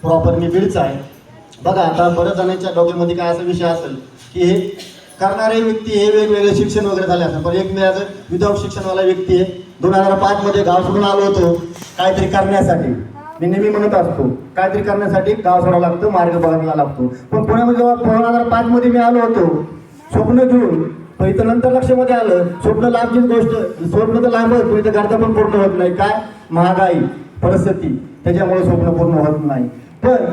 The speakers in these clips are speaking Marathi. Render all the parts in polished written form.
प्रॉपर मी बीडचा आहे. बघा आता बऱ्याच जणांच्या डोक्यामध्ये काय असा विषय असेल की हे करणारे व्यक्ती हे वेगवेगळे शिक्षण वगैरे झाले असेल, पण एक मी आज विदाऊट शिक्षणवाला व्यक्ती आहे. 2005 मध्ये गाव सोडून आलो होतो काहीतरी करण्यासाठी. मी नेहमी म्हणत असतो काहीतरी करण्यासाठी गाव सोडावं लागतं, मार्ग बघायला लागतो. पण पुण्यामध्ये जेव्हा 2005 मध्ये मी आलो होतो स्वप्न घेऊन, पण इथं नंतर लक्षामध्ये आलं स्वप्न लांबचीच गोष्ट, स्वप्न तर लांबच पण इथं गरजा पण पूर्ण होत नाही. काय महागाई परिस्थिती त्याच्यामुळे स्वप्न पूर्ण होत नाही. पण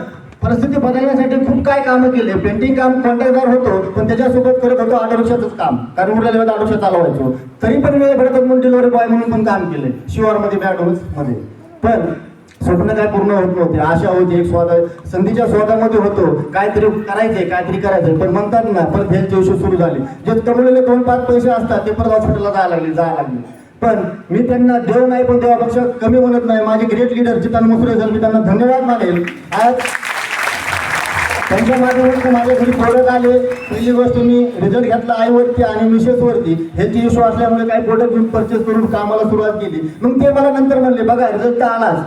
परिस्थिती बदलण्यासाठी खूप काय कामं केले. पेंटिंग काम कॉन्ट्रॅक्टदार होतो पण त्याच्यासोबत करत होतो ऑटो रिक्षाचंच काम, कारण उरलेल्या वेळेत ऑटो रिक्षा चालवायचो. तरी पण वेळ भेटत म्हणून डिलिव्हरी बॉय म्हणून पण काम केले शिवारमध्ये मॅकडोनल्ड्समध्ये. पण स्वप्न काय पूर्ण होत नव्हते. आशा होती एक संधीच्या शोधामध्ये होतो, काहीतरी करायचंय पण म्हणतात ना परत हेल्थ इश्यू सुरू झाले. जे कमवलेले 2-5 पैसे असतात ते परत हॉस्पिटलला जायला लागले. पण मी त्यांना देव नाही पण देवापेक्षा कमी म्हणत नाही. माझे ग्रेट लीडर जितान मुसरे सर, मी त्यांना धन्यवाद मानेल. आज त्यांच्या माध्यमातून माझ्या घरी प्रोडक्ट आले. पहिली गोष्ट मी रिझल्ट घेतला आईवरती आणि मिसेसवरती. ह्याची इश्यू असल्यामुळे काही प्रोडक्ट घेऊन परचेस करून कामाला सुरुवात केली. मग ते मला नंतर म्हणले बघा रिझल्ट तर आलाच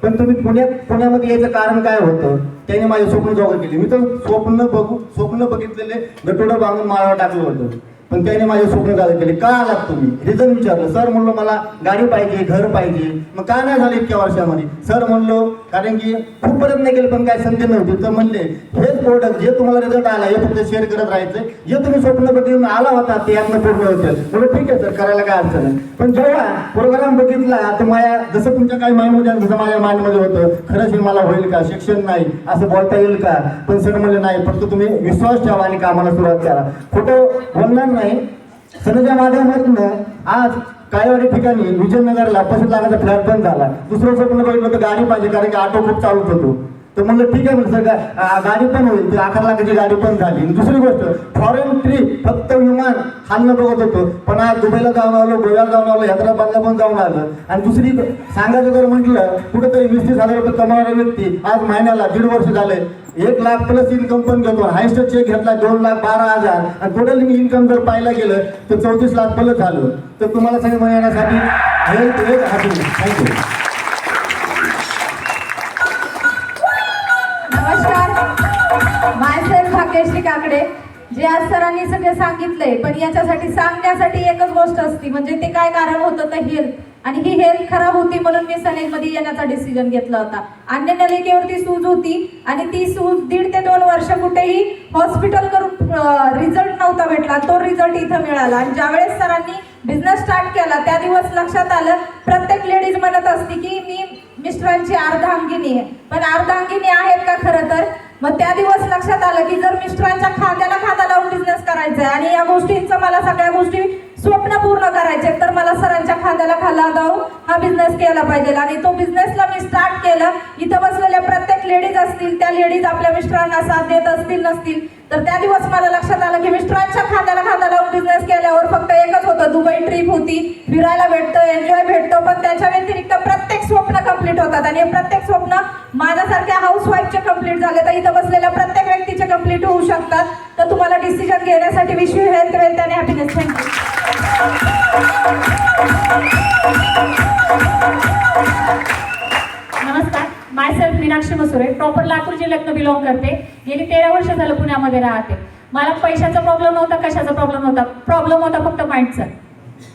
पण तुम्ही पुण्यामध्ये यायचं कारण काय होतं. त्याने माझे स्वप्न जोगं केले. मी तर स्वप्न बघितलेले गटोडं बांधून माळावर टाकलं होतं, पण त्याने माझे स्वप्न जागे केले. का आलात तुम्ही? रिझन विचारलं. सर म्हणलो मला गाडी पाहिजे, घर पाहिजे. मग का नाही झालं इतक्या वर्षामध्ये? सर म्हणलो कारण की खूप प्रयत्न केले पण काय संधी नव्हती. तर म्हणले हेच प्रोडक्ट जे तुम्हाला रिझल्ट आला हे फक्त शेअर करत राहायचं, जे तुम्ही स्वप्न बघून आला होता ते यातनं पूर्ण होतं. म्हणलं ठीक आहे सर, करायला काय अडचण नाही. पण जेव्हा प्रोग्राम बघितला तर माझ्या जसं तुमच्या काही माइंडमध्ये जसं माझ्या माइंडमध्ये होतं खरंच हे मला होईल का, शिक्षण नाही असं बोलता येईल का. पण सर म्हणले नाही, फक्त तुम्ही विश्वास ठेवा आणि कामाला सुरुवात करा. खोटं बोलणार नाही. सणाच्या माध्यमातून आज काळेवाडी ठिकाणी विजयनगरला 25 लाखाचा फ्लॅट पण झाला. दुसरं स्वप्न बघितलं होतं गाडी पाहिजे, कारण की ऑटो खूप चालत होतो. तर म्हणलं ठीक आहे म्हणलं सर गाडी पण होईल. 11 लाखाची गाडी पण झाली. दुसरी गोष्ट फॉरेन ट्रिप फक्त विमान हालणं बघत होतो, पण आज दुबईला जाऊन आलो, गोव्याला जाऊन आलो, हैदराबादला पण जाऊन आलं. आणि दुसरी सांगायचं जर म्हटलं कुठेतरी 20-30 हजार रुपये कमावणारा व्यक्ती आज महिन्याला 1.5 वर्ष झाले 1 लाख प्लस इन्कम पण घेतो. हायस्ट चेक घेतला 2,12,000 आणि टोटल इन्कम जर पाहायला गेलं तर 34 लाख प्लस झालं. तर तुम्हाला सगळं मिळण्यासाठी health happy. Thank you. Myself Bhagyashree Kakade. जे आज सरांनी सगळे सांगितलंय, पण याच्यासाठी सांगण्यासाठी एकच गोष्ट असती, म्हणजे ते काय कारण होतं तर हेल्थ. आणि ही हेल्थ खराब होती म्हणून मी सनेजमध्ये येण्याचा डिसिजन घेतला होता. अन्य नलिकेवरती सूज होती आणि ती सूज 1.5 ते 2 वर्ष कुठेही हॉस्पिटल करून रिझल्ट नव्हता भेटला. तो रिझल्ट इथं मिळाला. आणि ज्यावेळेस सरांनी बिझनेस स्टार्ट केला त्या दिवस लक्षात आलं, प्रत्येक लेडीज म्हणत असते की मी मिस्टरांची अर्धांगिनी आहे, पण अर्धांगिनी आहेत का खरं तर. मग त्या दिवस लक्षात आलं की जर मिस्टरांच्या खांद्याला खांदा लावून बिझनेस करायचा आहे आणि या गोष्टींचं मला सगळ्या गोष्टी स्वप्न पूर्ण करायचे, तर मला सरांच्या खांद्याला खांदा लावून हा बिझनेस केला पाहिजे. आणि तो बिझनेसला मी स्टार्ट केलं. इथं बसलेल्या प्रत्येक लेडीज असतील, त्या लेडीज आपल्या मिस्टरांना साथ देत असतील नसतील, तर त्या दिवस मला लक्षात आलं की मिस्टरांच्या खांद्याला खांदा लावून बिझनेस केल्यावर फक्त एकच होतं, दुबई ट्रिप होती, फिरायला भेटतं, एन्जॉय भेटतो, पण त्याच्या व्यतिरिक्त प्रत्येक स्वप्न कंप्लीट होतात. आणि प्रत्येक स्वप्न माझ्यासारख्या हाऊसवाईफचे कंप्लीट झाले तर इथं बसलेल्या प्रत्येक व्यक्तीचे कंप्लीट होऊ शकतात. तर तुम्हाला डिसिजन घेण्यासाठी विश यू हेल्थ, वेल्थ आणि हॅपीनेस. थँक्यू. नमस्कार, मायसेल्फ मीनाक्षी मसुरे, प्रॉपर लातूर जिल्ह्यातनं बिलॉंग करते. गेली 13 वर्ष झालं पुण्यामध्ये राहते. मला पैशाचा प्रॉब्लेम नव्हता, कशाचा प्रॉब्लेम नव्हता. प्रॉब्लेम होता फक्त माइंडचा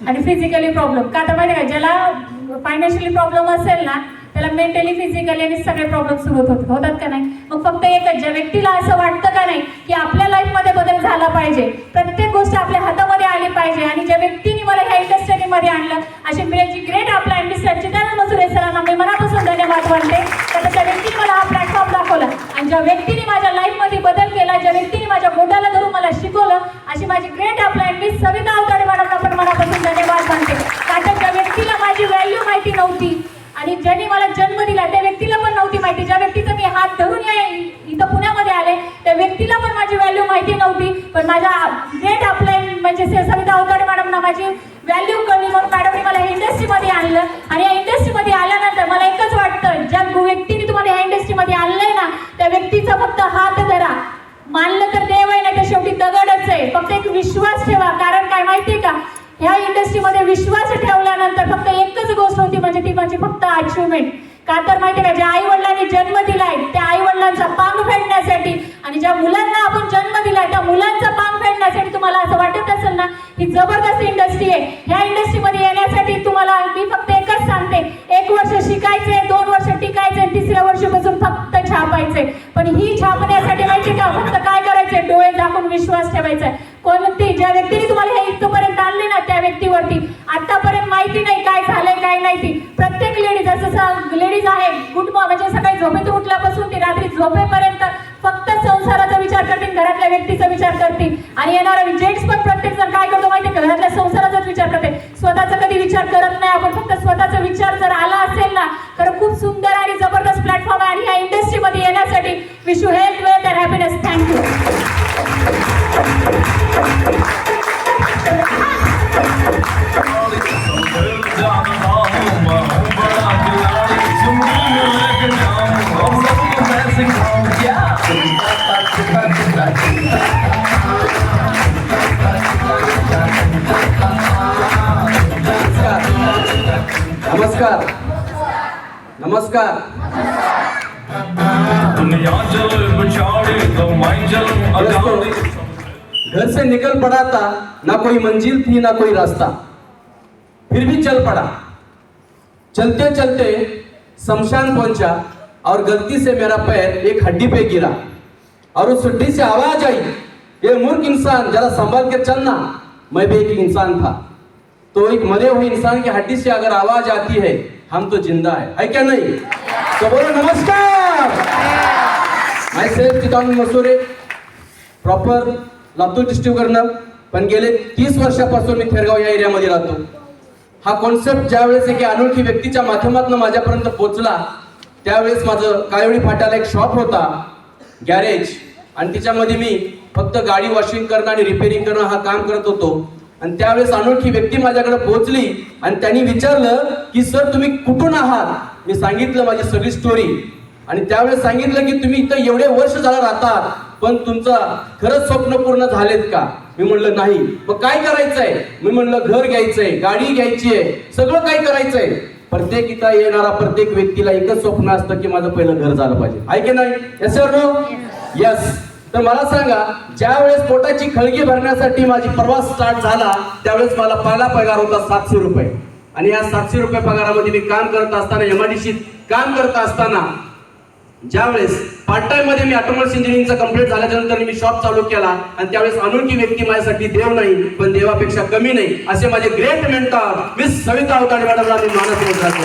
आणि फिजिकली प्रॉब्लेम. का तर माहिती आहे का, ज्याला फायनान्शियली प्रॉब्लेम असेल ना त्याला मेंटली फिजिकली आणि सगळे प्रॉब्लेम सुरू होतात का नाही. मग फक्त एकच, ज्या व्यक्तीला असं वाटतं का नाही की आपल्या लाईफमध्ये बदल झाला पाहिजे, प्रत्येक गोष्ट आपल्या हातामध्ये आली पाहिजे, आणि ज्या व्यक्तीने मला ह्या इंडस्ट्रीमध्ये आणलं अशी ग्रेट आपल्या इंडस्ट्रीचे त्यानंतर मसुरे सरांना मी मनापासून धन्यवाद मानते. तर त्या व्यक्तीने मला हा प्लॅटफॉर्म दाखवला आणि ज्या व्यक्तीने माझ्या लाईफमध्ये बदल केला, ज्या व्यक्तीने माझ्या बोटाला धरून मला शिकवलं, अशी माझी ग्रेट आपल्या इंडस्ट्री सविता अवताडे मॅडमला पण मनापासून धन्यवाद मानते. कारण ज्या व्यक्तीला माझी व्हॅल्यू माहिती नव्हती आणि ज्यांनी मला जन्म दिला त्या व्यक्तीला पण नव्हती माहिती, ज्या व्यक्तीचा मी हात धरून इथं पुण्यामध्ये आले त्या व्यक्तीला पण माझी व्हॅल्यू माहिती नव्हती. पण माझ्या ग्रेट आपल्या म्हणजे सविता अवताडे मॅडमना माझी व्हॅल्यू कळली, म्हणून मॅडमने मला ह्या इंडस्ट्रीमध्ये आणलं. आणि या इंडस्ट्रीमध्ये आल्यानंतर मला एकच वाटतं, ज्या व्यक्तीने तुम्हाला ह्या इंडस्ट्रीमध्ये आणलंय ना त्या व्यक्तीचा फक्त हात धरा. मानलं तर देव आहे, नाही तर शेवटी दगडच आहे. फक्त एक विश्वास ठेवा. कारण काय माहितीये का, ह्या इंडस्ट्रीमध्ये विश्वास ठेवल्यानंतर फक्त एकच गोष्ट होती, म्हणजे ती म्हणजे फक्त अचिव्हमेंट. का तर माहिती का, ज्या आई वडिलांनी जन्म दिलाय त्या आई आणि ज्या मुलांना आपण जन्म दिला त्या मुलांचं पांग फेडण्यासाठी तुम्हाला असं वाटत असेल ना ही जबरदस्त इंडस्ट्री आहे, ह्या इंडस्ट्रीमध्ये येण्यासाठी तुम्हाला मी फक्त एकच सांगते, 1 वर्ष शिकायचे, 2 वर्ष टिकायचे, 3ऱ्या वर्षापासून फक्त छापायचे. पण ही छापण्यासाठी माहिती का फक्त काय करायचे, डोळे झाकून विश्वास ठेवायचा. कोणती ज्या व्यक्तीने तुम्हाला हे इथपर्यंत आणले ना त्या व्यक्तीवरती आतापर्यंत माहिती नाही काय झालंय काय नाही ती. प्रत्येक लेडीज जसं लेडीज आहे म्हणजे सकाळी झोपेतून उठल्यापासून ती रात्री झोपेपर्यंत फक्त संसाराचा विचार करतील, घरातल्या व्यक्तीचा विचार करतील. आणि येणारा जेंट्स पण प्रत्येक जण काय करतो माहिती का, घरातल्या संसाराचाच विचार करते, स्वतःचा कधी विचार करत नाही. आपण फक्त स्वतःचा विचार जर आला असेल ना तर खूप सुंदर आणि जबरदस्त प्लॅटफॉर्म आहे. आणि ह्या इंडस्ट्रीमध्ये येण्यासाठी wish you health, wealth and happiness. Thank you. नमस्कार नमस्कार. घर से निकल पड़ा था, ना कोई मंजिल थी ना कोई रास्ता, फिर भी चल पड़ा. चलते चलते शमशान पहुंचा और गलती से मेरा पैर एक हड्डी पे गिरा और उस हड्डी से आवाज आई, ये मूर्ख इंसान जरा संभल कर चलना. मैं भी एक इंसान था, तो एक मरे हुए इंसान की हड्डी से अगर आवाज आती है हम तो जिंदा है क्या नहीं? तो बोलो नमस्कार. माय सेल्फ चितानंद मसुरे, प्रॉपर लातूर डिस्ट्रिक्टवरनं, पण गेले 30 वर्षापासून मी थेरगाव या एरियामध्ये राहतो. हा कॉन्सेप्ट ज्यावेळेस की अनोळखी व्यक्तीच्या माध्यमातून माझ्यापर्यंत पोहोचला त्यावेळेस माझं काळवडी फाट्याला एक शॉप होता, गॅरेज, आणि त्याच्यामध्ये मी फक्त गाडी वॉशिंग करणं आणि रिपेअरिंग करणं हा काम करत होतो. आणि त्यावेळेस अनोळखी व्यक्ती माझ्याकडे पोहोचली आणि त्यांनी विचारलं की सर तुम्ही कुठून आहात. मी सांगितलं माझी सगळी स्टोरी आणि त्यावेळेस सांगितलं की तुम्ही इथं एवढे वर्ष झाला राहतात पण तुमचं खरंच स्वप्न पूर्ण झालेत का. मी म्हणलं नाही. मग काय करायचंय. मी म्हणलं घर घ्यायचंय, गाडी घ्यायची आहे, सगळं काय करायचंय. प्रत्येक इथं येणारा प्रत्येक व्यक्तीला एकच स्वप्न असतं की माझं पहिलं घर झालं पाहिजे, आहे की नाही. Yes sir no. यस. तर मला सांगा, ज्या वेळेस पोटाची खळगी भरण्यासाठी माझी प्रवास स्टार्ट झाला त्यावेळेस मला पहिला पगार होता 700 रुपये. आणि या 700 रुपये पगारामध्ये मी काम करत असताना एमआयडीसीत काम करत असताना ज्यावेळेस पार्ट टाइम मध्ये मी ऑटोमोबाईल इंजिनिअरिंगचा कंप्लीट झाल्याच्या नंतर मी शॉप चालू केला आणि त्यावेळेस अनोळखी व्यक्ती माझ्यासाठी देव नाही पण देवापेक्षा कमी नाही असे माझे great mentor miss Savita Avtade मॅडमला मी मानस करतो.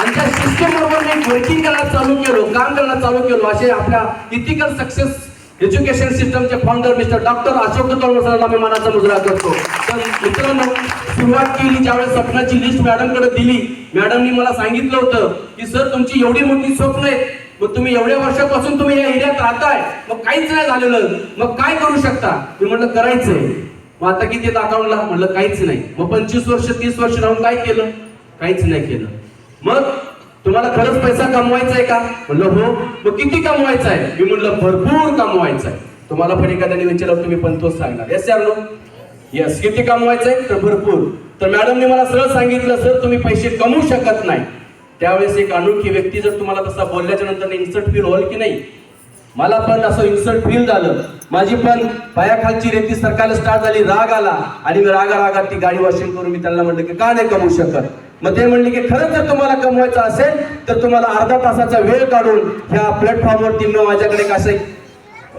आणि त्या सिस्टम बरोबर मी वर्किंग करायला चालू केलो, काम करायला चालू केलो. असे आपल्या इथिकल सक्सेस एज्युकेशन सिस्टमचे फाउंडर मिस्टर डॉक्टर अशोक तळवळ सरांना मी मानाचा मुजरा करतो. तर मित्रांनो, सुरुवात केली ज्यावेळेस स्वप्नाची लिस्ट मॅडमकडे दिली, मॅडमनी मला सांगितलं होतं की सर तुमची एवढी मोठी स्वप्न आहेत, मग तुम्ही एवढ्या वर्षापासून तुम्ही या एरियात राहताय, मग काहीच नाही झालेलं, मग काय करू शकता. मी म्हटलं करायचंय. मग आता किती अकाउंटला. म्हटलं काहीच नाही. मग 25 वर्ष 30 वर्ष राहून काय केलं. काहीच नाही केलं. मग तुम्हाला खरंच पैसा कमवायचा आहे का. म्हणलं हो. मग किती कमवायचा आहे. मी म्हणलं भरपूर कमवायचा आहे. तुम्हाला पण एखाद्याने विचारलं तुम्ही पण तोच सांगणार. यस यार नो. यस. किती कमवायचं आहे तर भरपूर. तर मॅडमने मला सरळ सांगितलं सर तुम्ही पैसे कमवू शकत नाही. त्यावेळेस एक अनोळखी व्यक्ती जर तुम्हाला तसा बोलल्याच्या नंतर इन्सर्ट फील होईल की नाही. मला पण असं इन्सर्ट फील झालं. माझी पण पायाखालची रेती सरकायला स्टार्ट झाली. राग आला आणि मी रागात ती गाडी वॉशिंग करून मी त्यांना म्हटलं की का नाही कमवू शकत. मग ते म्हणले की खरंच जर तुम्हाला कमवायचं असेल तर तुम्हाला अर्धा तासाचा वेळ काढून ह्या प्लॅटफॉर्मवरती माझ्याकडे कसं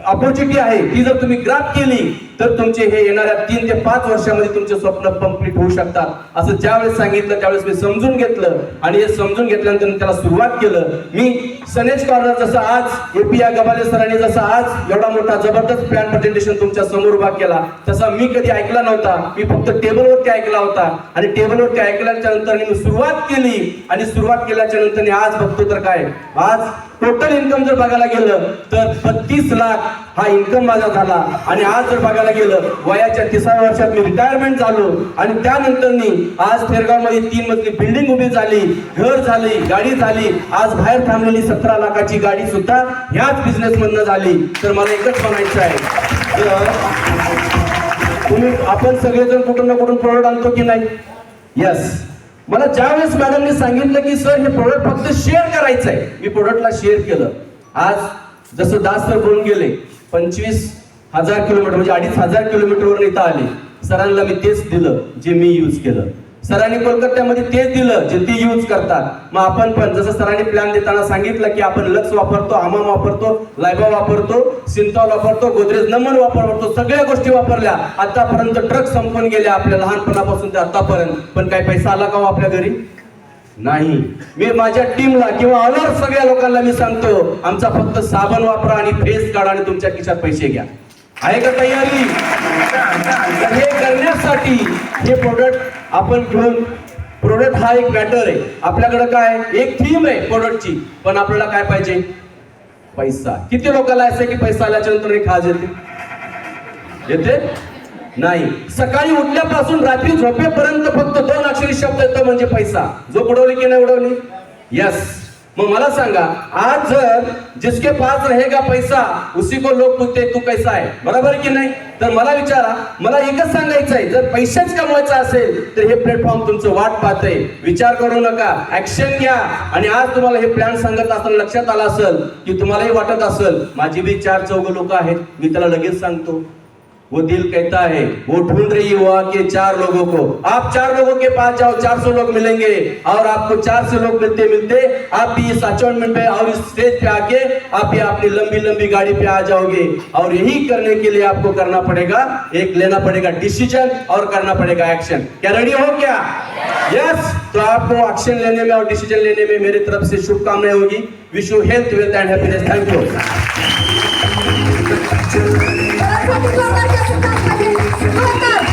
ऑपॉर्च्युनिटी आहे ती जर तुम्ही ग्राप केली तर तुमचे हे येणाऱ्या 3 ते 5 वर्षामध्ये तुमचे स्वप्न कंप्लीट होऊ शकतात. असं ज्यावेळेस सांगितलं त्यावेळेस मी समजून घेतलं आणि हे समजून घेतल्यानंतर त्याला सुरुवात केलं. मी सनेज कॉर्नर जसं आज एपीआय गबाले सरांनी जसं आज एवढा मोठा जबरदस्त प्लॅन प्रेझेंटेशन तुमच्या समोर उभा केला तसा मी कधी ऐकला नव्हता. मी फक्त टेबलवरती ऐकला होता आणि टेबलवरती ऐकल्याच्या नंतर मी सुरुवात केली आणि सुरुवात केल्याच्या नंतर आज बघतो तर काय आज टोटल इन्कम जर बघायला गेलं तर 32 लाख हा इन्कम माझा झाला. आणि आज जर बघायला गेलं वयाच्या 30व्या वर्षात मी रिटायरमेंट झालो आणि त्यानंतर आज थेरगाव मध्ये 3 मजली बिल्डिंग उभी झाली, घर झाली, गाडी झाली. आज बाहेर थांबलेली 17 लाखाची गाडी सुद्धा ह्याच बिझनेस मधनं झाली. तर मला एकच म्हणायचं आहे तुम्ही आपण सगळेजण कुठून ना कुठून प्रोडक्ट आणतो की नाही. यस. मला ज्यावेळेस मॅडमने सांगितलं की सर हे प्रोडक्ट फक्त शेअर करायचंय मी प्रोडक्टला शेअर केलं. आज जसं दास सर बोलून गेले 25,000 किलोमीटर म्हणजे 2,500 किलोमीटरवर इथं आले. सरांना मी तेच दिलं जे मी यूज केलं. सरांनी कोलकात्यामध्ये तेच दिलं जे ती यूज करतात. मग आपण पण जसं सरांनी प्लॅन देताना सांगितलं की आपण लक्स वापरतो, हमाम वापरतो, लायबा वापरतो, सिंथॉल वापरतो, गोदरेज नमन वापरतो, सगळ्या गोष्टी वापरल्या. आतापर्यंत ट्रक संपून गेल्या आपल्या लहानपणापासून ते आतापर्यंत. पण काही पैसा आला का हो आपल्या घरी? नाही. मी माझ्या टीमला किंवा ऑलर सगळ्या लोकांना मी सांगतो, आमचा फक्त साबण वापरा आणि फेस काढा आणि तुमच्या खिशात पैसे घ्या. आहे का तयारी? हे करण्यासाठी हे प्रोडक्ट आपण घेऊन, प्रोडक्ट हा एक मॅटर आहे. आपल्याकडे काय एक थीम आहे प्रोडक्टची, पण आपल्याला काय पाहिजे? पैसा. किती लोकांना असं की पैसा आल्याच्या नंतर एक खाज येते? नाही. सकाळी उठल्यापासून रात्री झोपेपर्यंत फक्त 2 अक्षरी शब्द येतो म्हणजे पैसा. जो उडवली की नाही उडवली? यस. मग मला सांगा, आज जर जिसके पास रहेगा पैसा उसी को लोग पूछते तू कैसा है, बरोबर की नाही? तर मला विचारा, मला एकच सांगायचं आहे, जर पैसेच कमवायचा असेल तर हे प्लॅटफॉर्म तुमचं वाट पाहतंय. विचार करू नका, ऍक्शन घ्या. आणि आज तुम्हाला हे प्लॅन सांगत असताना लक्षात आलं असेल की तुम्हालाही वाटत असेल माझी भी 4 लोक आहेत, मी त्याला लगेच सांगतो. वो दिल कहता है, वो ढूंढ रही हुआ के 4 लोगों को. आप 4 लोगों के पास जाओ, 400 लोग मिलेंगे और आपको 400 लोग मिलते मिलते आप भी इस अचीवमेंट पे और इस स्टेज पे आके आप ये अपनी लंबी लंबी गाड़ी पे आ जाओगे. और यही करने के लिए आपको करना पड़ेगा, एक लेना पड़ेगा डिसीजन और करना पड़ेगा एक्शन. क्या रेडी हो क्या? यस. तो आपको एक्शन लेने में और डिसीजन लेने में मेरी तरफ से शुभकामनाएं होगी. Wish you health, wealth end happiness. Thank you. जोरदार